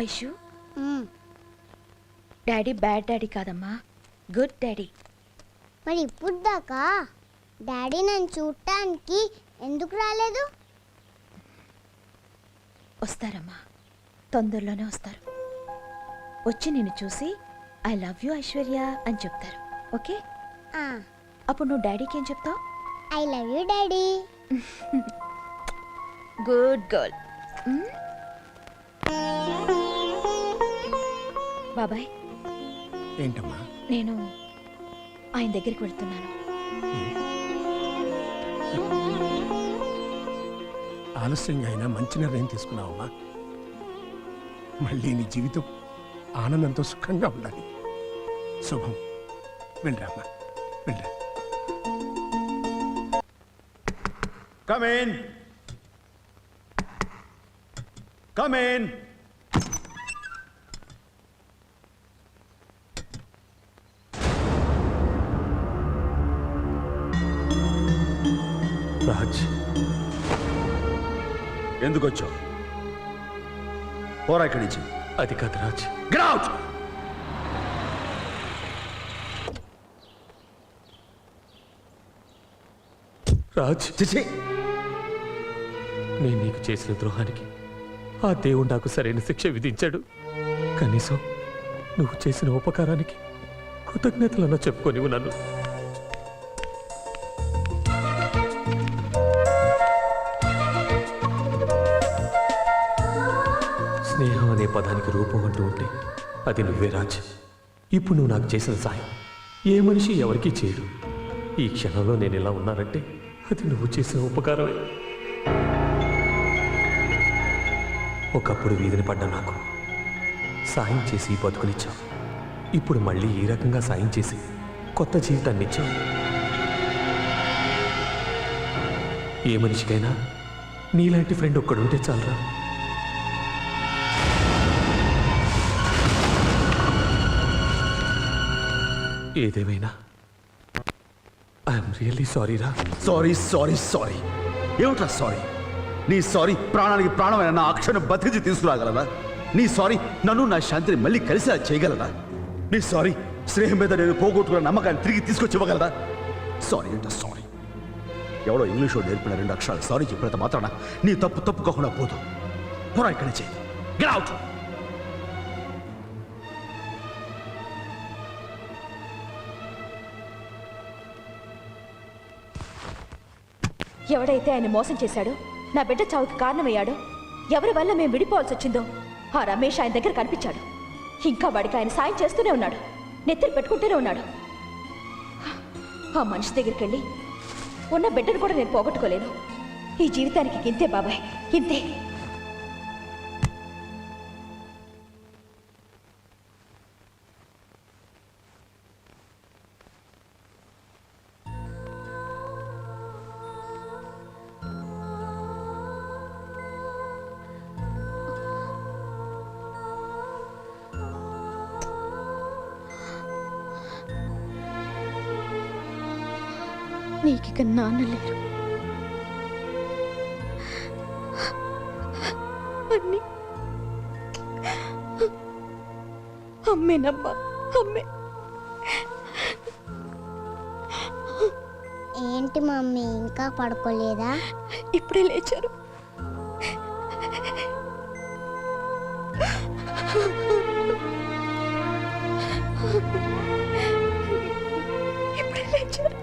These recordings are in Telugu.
ఐషు, డాడీ బ్యాడ్ డాడీ కాదమ్మా, గుడ్ డాడీ. మరి ఇప్పుడు దాకా డాడీ నన్ను చూడటానికి ఎందుకు రాలేదు? వస్తారమ్మా, తొందరలోనే వస్తారు. వచ్చి నిన్ను చూసి ఐ లవ్ యూ ఐశ్వర్య అని చెప్తారు. ఓకే? అప్పుడు నువ్వు డాడీకి ఏం చెప్తావు? I love you daddy. Good girl. బాబాయ్. ఏంటమ్మా? నేను ఆయన దగ్గరికి వెళ్తున్నాను. ఆలస్యంగా అయినా మంచి నిర్ణయం తీసుకున్నావమ్మా. మళ్ళీ నీ జీవితం ఆనందంతో సుఖంగా ఉండాలి. శుభం. వెళ్ళరామ్మా, వెళ్ళరా. Come in. Come in. Raj, ఎందుకు వచ్చావు? పోరా ఇక్కడి నుంచి. అది కాదు రాజ్. Get out! రాజ్, చిచి, నేను నీకు చేసిన ద్రోహానికి ఆ దేవుడు నాకు సరైన శిక్ష విధించాడు. కనీసం నువ్వు చేసిన ఉపకారానికి కృతజ్ఞతలన్నా చెప్పుకొని నన్ను. స్నేహం అనే పదానికి రూపం అంటూ ఉంటే అది నువ్వే రాజ్. ఇప్పుడు నువ్వు నాకు చేసిన సాయం ఏ మనిషి ఎవరికీ చేయడు. ఈ క్షణంలో నేను ఇలా ఉన్నానంటే అది నువ్వు చేసిన ఉపకారమే. ఒకప్పుడు వీధిని పడ్డ నాకు సాయం చేసి బతుకునిచ్చావు. ఇప్పుడు మళ్ళీ ఈ రకంగా సాయం చేసి కొత్త జీవితాన్ని ఇచ్చావు. ఏ మనిషికైనా నీలాంటి ఫ్రెండ్ ఒక్కడుంటే చాలరా. ఏదేమైనా ఐఎమ్ రియల్లీ సారీ రా. Sorry sorry sorry. ఏమిట్రా సారీ? నీ సారీ ప్రాణానికి ప్రాణమైన నా అక్షరం బతికించి తీసుకురాగలదా? నీ సారీ నన్ను నా శాంతిని మళ్ళీ కలిసి చేయగలదా? నీ సారీ స్నేహం మీద నేను పోగొట్టుకున్న నమ్మకాన్ని తిరిగి తీసుకొచ్చి ఇవ్వగలదా? సారీ అంటే సారీ. ఎవడో ఇంగ్లీష్లో నేర్పిన 2 అక్షరాలు సారీ చెప్పినంత మాత్రాన నీ తప్పు తప్పుకోకుండా పోదు. పోరా ఇక్కడి నుంచి. Get out. ఎవడైతే ఆయన మోసం చేశాడో, నా బిడ్డ చావుకి కారణమయ్యాడో, ఎవరి వల్ల మేము విడిపోవాల్సి వచ్చిందో ఆ రమేష్ ఆయన దగ్గర కనిపించాడు. ఇంకా వాడికి ఆయన సాయం చేస్తూనే ఉన్నాడు, నెత్తిని పెట్టుకుంటూనే ఉన్నాడు. ఆ మనిషి దగ్గరికి వెళ్ళి ఉన్న బిడ్డను కూడా నేను పోగొట్టుకోలేను. ఈ జీవితానికి ఇంతే బాబాయ్, ఇంతే. నీకిక నాన్న లేరు. అన్నీ అమ్మేనమ్మా, అమ్మే. ఏంటి మమ్మీ ఇంకా పడుకోలేదా? ఇప్పుడే లేచారు. ఇప్పుడే లేచారు.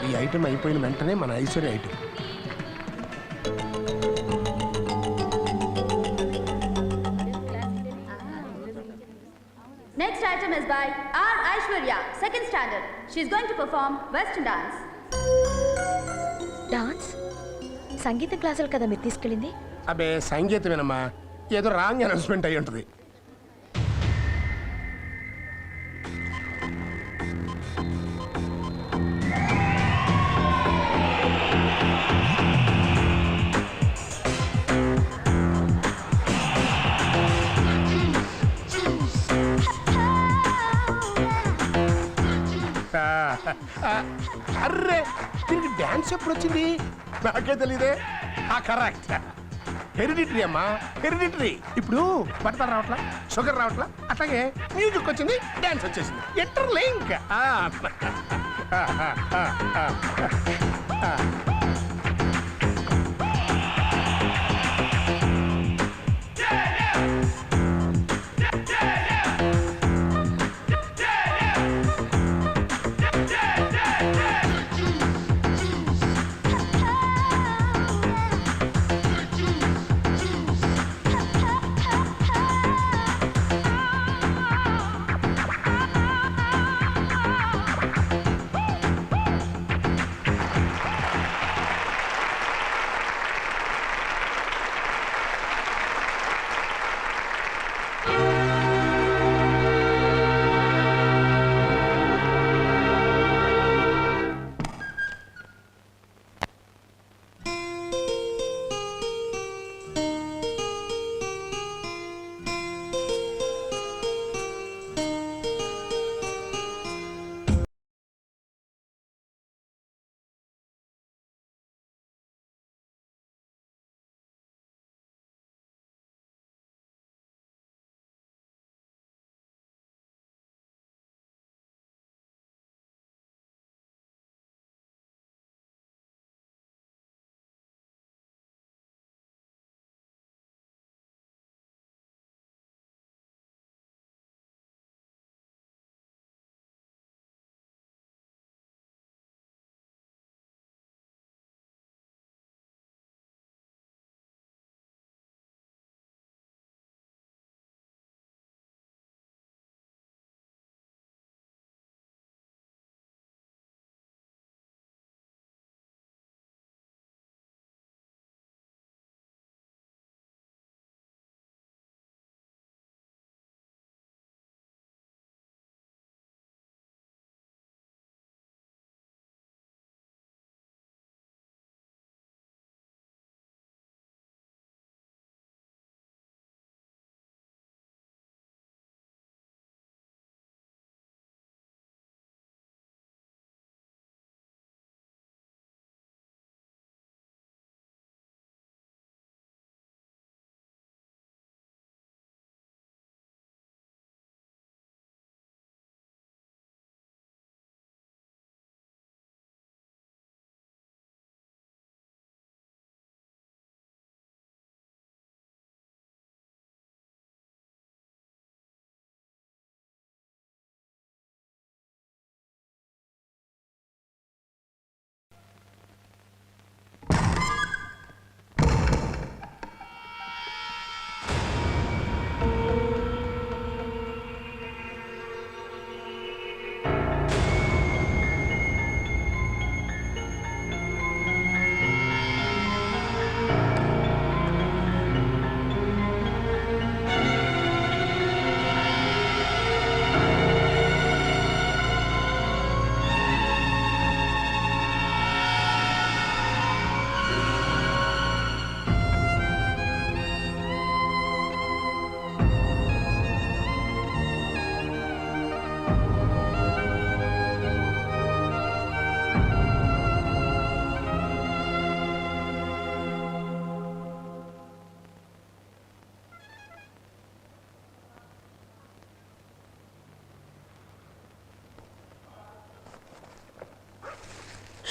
ఈ ఐటెం అయిపోయిన వెంటనే మన Aishwarya item. Next item is by R. Aishwarya, 2nd standard. She is going to perform Western dance. Dance? సంగీత క్లాసులు కదా మీరు తీసుకెళ్ళింది? అబ్బే సంగీతమేనమ్మా, ఏదో రాంగ్ అనౌన్స్మెంట్ అయ్యి ఉంటుంది. అర్రే దీనికి డాన్స్ ఎప్పుడు వచ్చింది నాకే తెలీదే. కరెక్ట్, హెరిడిటరీ అమ్మా, హెరిడిటరీ. ఇప్పుడు బట్టలు రావట్లా, షుగర్ రావట్లా, అట్లాగే మ్యూజిక్ వచ్చింది, డాన్స్ వచ్చేసింది. Enter link.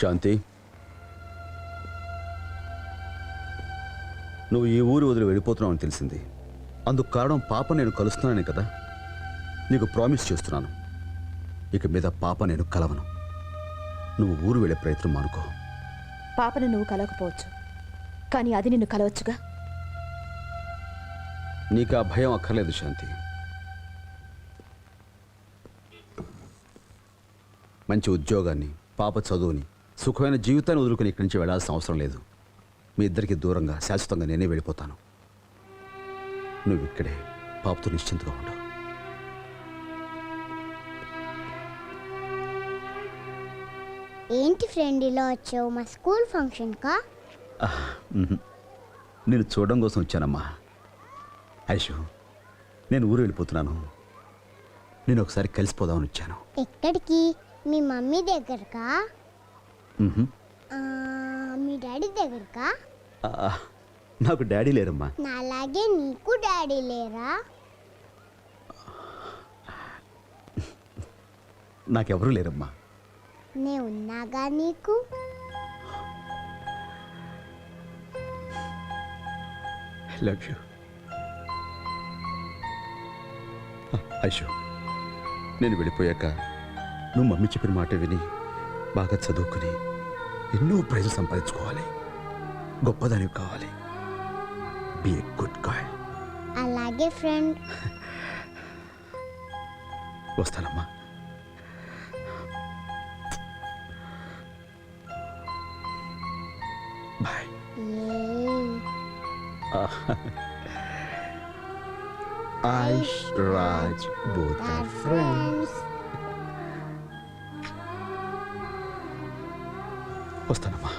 శాంతి, నువ్వు ఈ ఊరు వదిలి వెళ్ళిపోతున్నావు అని తెలిసింది. అందుకు కారణం పాప నేను కలుస్తున్నానే కదా. నీకు ప్రామిస్ చేస్తున్నాను, ఇక మీద పాప నేను కలవను. నువ్వు ఊరు వెళ్ళే ప్రయత్నం మానుకో. పాపను నువ్వు కలవకపోవచ్చు, కానీ అది నిన్ను కలవచ్చుగా. నీకు ఆ భయం అక్కర్లేదు శాంతి. మంచి ఉద్యోగాన్ని, పాప చదువుని, సుఖమైన జీవితాన్ని వదులుకుని ఇక్కడి నుంచి వెళ్ళాల్సిన అవసరం లేదు. మీ ఇద్దరికి దూరంగా శాశ్వతంగా నేనే వెళ్ళిపోతాను. నువ్వు ఇక్కడే పాపతో నిశ్చింతగా ఉండవు. ఏంటి ఫ్రెండ్ ఇలా వచ్చావు? మా స్కూల్ ఫంక్షన్కా? నేను చూడడం కోసం వచ్చానమ్మా. ఐషు, నేను ఊరు వెళ్ళిపోతున్నాను. నేను ఒకసారి కలిసిపోదామని వచ్చాను. ఎక్కడికి? మీ మమ్మీ దగ్గరకా మ్హూ. మీ డాడీ దగ్గరకా ఆ, నాకు డాడీ లేరమ్మా. నాలాగే నీకు డాడీ లేరా నాకెవరూ లేరమ్మా. నే ఉన్నాగా నీకు లవ్ యూ. ఐషు, నేను వెళ్ళిపోయాక నువ్వు మమ్మీ చెప్పిన మాట విని బాగా చదువుకుని ఎన్నో ప్రైజులు సంపాదించుకోవాలి, గొప్పదానివి కావాలి. Be a good guy. అలాగే ఫ్రెండ్ వస్తానమ్మా. Bye. Aish, Raj, both are friends. వస్తానమ్మా.